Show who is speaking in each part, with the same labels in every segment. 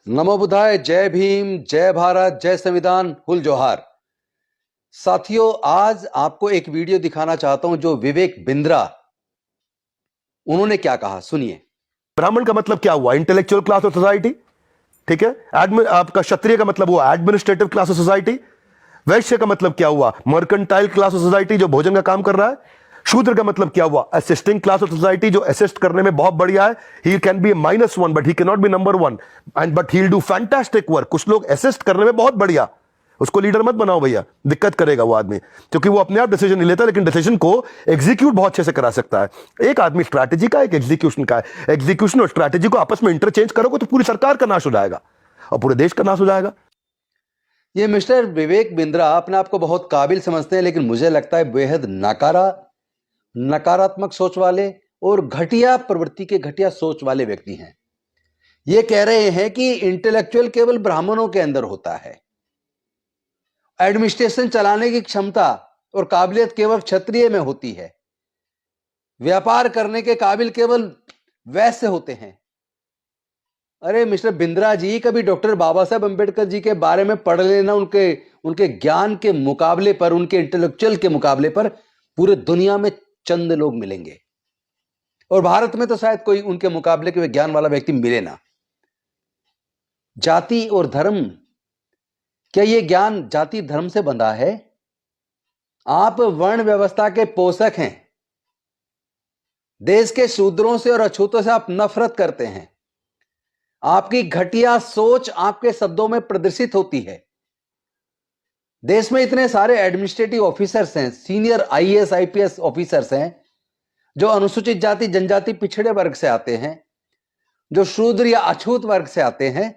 Speaker 1: नमो बुद्धाय, जय भीम, जय भारत, जय संविधान, हुल जोहार। साथियों, आज आपको एक वीडियो दिखाना चाहता हूं जो विवेक बिंद्रा, उन्होंने क्या कहा, सुनिए।
Speaker 2: ब्राह्मण का मतलब क्या हुआ? Intellectual class of society. ठीक है। आपका क्षत्रिय का मतलब हुआ एडमिनिस्ट्रेटिव क्लास ऑफ सोसाइटी। वैश्य का मतलब क्या हुआ? मर्केंटाइल क्लास ऑफ सोसाइटी, जो भोजन का काम कर रहा है। शूद्र का मतलब क्या हुआ? असिस्टिंग क्लास ऑफ सोसाइटी, जो असिस्ट करने में बहुत बढ़िया है। He can be -1 but he can not be number 1 and but he will do fantastic work. कुछ लोग असिस्ट करने में बहुत बढ़िया, उसको लीडर मत बनाओ भैया, दिक्कत करेगा वो आदमी, क्योंकि वो अपने आप डिसीजन नहीं लेता, लेकिन डिसीजन को एग्जीक्यूट बहुत अच्छे से करा सकता है। एक आदमी स्ट्रैटेजी का, एक एग्जीक्यूशन का है। एग्जीक्यूशन और स्ट्रैटेजी को आपस में इंटरचेंज करोगे तो पूरी सरकार का नाश हो जाएगा और पूरे देश का नाश हो जाएगा।
Speaker 1: ये मिस्टर विवेक बिंद्रा अपने आप को बहुत काबिल समझते हैं, लेकिन मुझे लगता है बेहद नकारात्मक सोच वाले और घटिया प्रवृत्ति के, घटिया सोच वाले व्यक्ति हैं। ये कह रहे हैं कि इंटेलेक्चुअल केवल ब्राह्मणों के अंदर होता है, एडमिनिस्ट्रेशन चलाने की क्षमता और काबिलियत केवल क्षत्रिय में होती है, व्यापार करने के काबिल केवल वैश्य होते हैं। अरे मिस्टर बिंद्रा जी, कभी डॉक्टर बाबा साहब अंबेडकर जी के बारे में पढ़ लेना। उनके ज्ञान के मुकाबले पर, उनके इंटेलेक्चुअल के मुकाबले पर पूरे दुनिया में चंद लोग मिलेंगे, और भारत में तो शायद कोई उनके मुकाबले के ज्ञान वाला व्यक्ति मिले ना। जाति और धर्म, क्या ये ज्ञान जाति धर्म से बंधा है? आप वर्ण व्यवस्था के पोषक हैं। देश के शूद्रों से और अछूतों से आप नफरत करते हैं। आपकी घटिया सोच आपके शब्दों में प्रदर्शित होती है। देश में इतने सारे एडमिनिस्ट्रेटिव ऑफिसर्स हैं, सीनियर आईएएस आईपीएस ऑफिसर्स हैं, जो अनुसूचित जाति जनजाति पिछड़े वर्ग से आते हैं, जो शूद्र या अछूत वर्ग से आते हैं,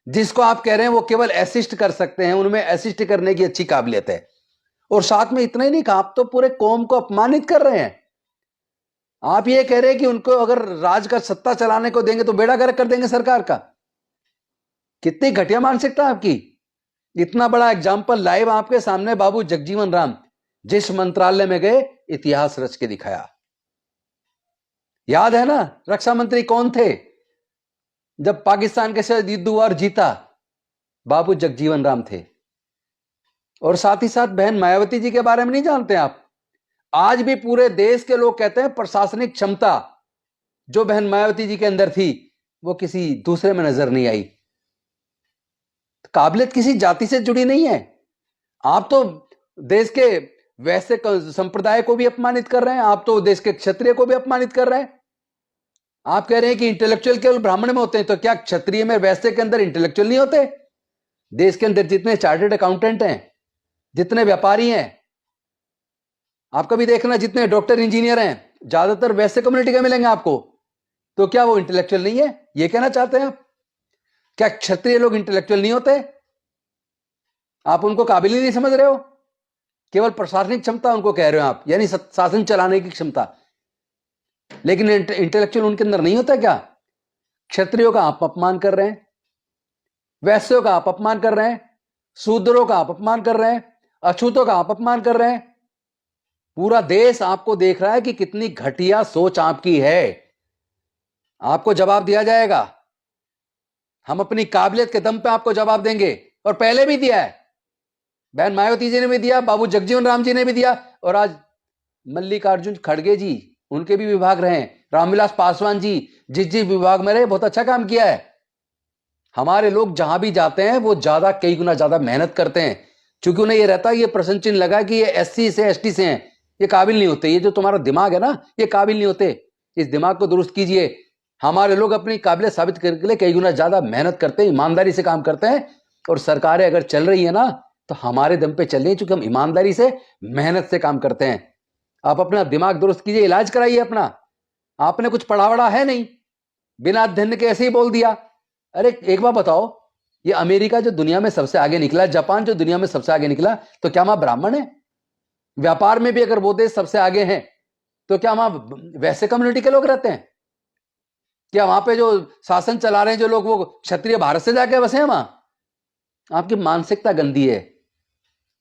Speaker 1: जिसको आप कह रहे हैं वो केवल असिस्ट कर सकते हैं, उनमें असिस्ट करने की अच्छी काबिलियत है। और साथ में इतना ही नहीं कहा, आप तो पूरे कौम को अपमानित कर रहे हैं। आप ये कह रहे हैं कि उनको अगर राज का सत्ता चलाने को देंगे तो बेड़ा गर्क कर देंगे सरकार का। कितनी घटिया मानसिकता आपकी। इतना बड़ा एग्जाम्पल लाइव आपके सामने बाबू जगजीवन राम, जिस मंत्रालय में गए, इतिहास रच के दिखाया। याद है ना, रक्षा मंत्री कौन थे जब पाकिस्तान के साथ युद्ध हुआ और जीता? बाबू जगजीवन राम थे। और साथ ही साथ बहन मायावती जी के बारे में नहीं जानते आप? आज भी पूरे देश के लोग कहते हैं प्रशासनिक क्षमता जो बहन मायावती जी के अंदर थी वो किसी दूसरे में नजर नहीं आई। काबिलियत किसी जाति से जुड़ी नहीं है। आप तो देश के वैसे संप्रदाय को भी अपमानित कर रहे हैं, आप तो देश के क्षत्रिय को भी अपमानित कर रहे हैं। आप कह रहे हैं कि इंटेलेक्चुअल केवल ब्राह्मण में होते हैं, तो क्या क्षत्रिय में वैश्य के अंदर इंटेलेक्चुअल नहीं होते? देश के अंदर जितने चार्टर्ड अकाउंटेंट हैं, जितने व्यापारी हैं, आप कभी देखना जितने डॉक्टर इंजीनियर हैं, ज्यादातर वैश्य कम्युनिटी के मिलेंगे आपको। तो क्या वो इंटेलेक्चुअल नहीं है? ये कहना चाहते हैं आप? क्या क्षत्रिय लोग इंटेलेक्चुअल नहीं होते? आप उनको काबिल ही नहीं समझ रहे हो? केवल प्रशासनिक क्षमता उनको कह रहे हो आप, यानी शासन चलाने की क्षमता, लेकिन इंटेलेक्चुअल उनके अंदर नहीं होता क्या? क्षत्रियों का आप अपमान कर रहे हैं, वैश्यों का आप अपमान कर रहे हैं, शूद्रों का आप अपमान कर रहे हैं, अछूतों का आप अपमान कर रहे हैं। पूरा देश आपको देख रहा है कि कितनी घटिया सोच आपकी है। आपको जवाब दिया जाएगा। हम अपनी काबिलियत के दम पे आपको जवाब देंगे, और पहले भी दिया है। बहन मायावती जी ने भी दिया, बाबू जगजीवन राम जी ने भी दिया, और आज मल्लिकार्जुन खड़गे जी, उनके भी विभाग रहे, रामविलास पासवान जी जिस विभाग में रहे, बहुत अच्छा काम किया है। हमारे लोग जहां भी जाते हैं वो ज्यादा, कई गुना ज्यादा मेहनत करते हैं, क्योंकि उन्हें ये रहता है, ये प्रश्न चिन्ह लगा कि ये एससी से एसटी से हैं, ये काबिल नहीं होते। ये जो तुम्हारा दिमाग है ना, ये काबिल नहीं होते। इस दिमाग को दुरुस्त कीजिए। हमारे लोग अपनी काबिलियत साबित करने के लिए कई गुना ज्यादा मेहनत करते हैं, ईमानदारी से काम करते हैं, और सरकारें अगर चल रही है ना तो हमारे दम पे चल रही है, क्योंकि हम ईमानदारी से, मेहनत से काम करते हैं। आप अपना दिमाग दुरुस्त कीजिए, इलाज कराइए अपना। आपने कुछ पढ़ा वढ़ा है नहीं, बिना अध्ययन के ऐसे ही बोल दिया। अरे एक बात बताओ, ये अमेरिका जो दुनिया में सबसे आगे निकला, जापान जो दुनिया में सबसे आगे निकला, तो क्या वहां ब्राह्मण है? व्यापार में भी अगर वो देश सबसे आगे हैं, तो क्या वहां वैसे कम्युनिटी के लोग रहते हैं? क्या वहां पे जो शासन चला रहे हैं जो लोग, वो क्षत्रिय भारत से जाके बसे हैं वहां? आपकी मानसिकता गंदी है,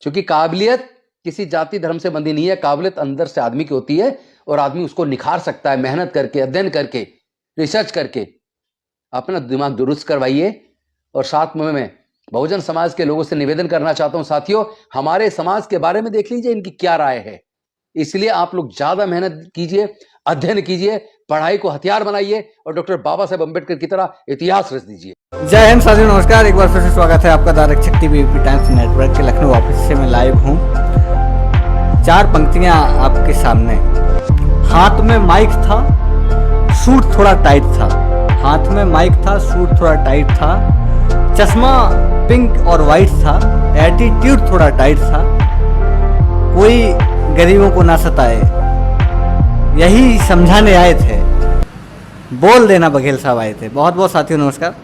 Speaker 1: क्योंकि काबिलियत किसी जाति धर्म से बंधी नहीं है। काबिलियत अंदर से आदमी की होती है, और आदमी उसको निखार सकता है मेहनत करके, अध्ययन करके, रिसर्च करके। अपना दिमाग दुरुस्त करवाइए, और साथ में मैं बहुजन समाज के लोगों से निवेदन करना चाहता हूं, साथियों हमारे समाज के बारे में देख लीजिए इनकी क्या राय है। इसलिए आप लोग ज्यादा मेहनत कीजिए, अध्ययन कीजिए, पढ़ाई को हथियार बनाइए और डॉक्टर बाबा साहेब अम्बेडकर की तरह इतिहास रच दीजिए।
Speaker 3: जय हिंद साथियों, नमस्कार। एक बार फिर से स्वागत है आपका द रक्षक टीवी यूपी टाइम्स नेटवर्क के लखनऊ ऑफिस से मैं लाइव हूँ। 4 पंक्तियाँ आपके सामने। हाथ में माइक था, सूट थोड़ा टाइट था। हाथ में माइक था, सूट थोड़ा टाइट था। चश्मा पिंक और वाइट था। एटीट्यूड थोड़ा टाइट था। कोई गरीबों को ना सताए, यही समझाने आए थे। बोल देना बघेल साहब आए थे। बहुत बहुत साथियों नमस्कार।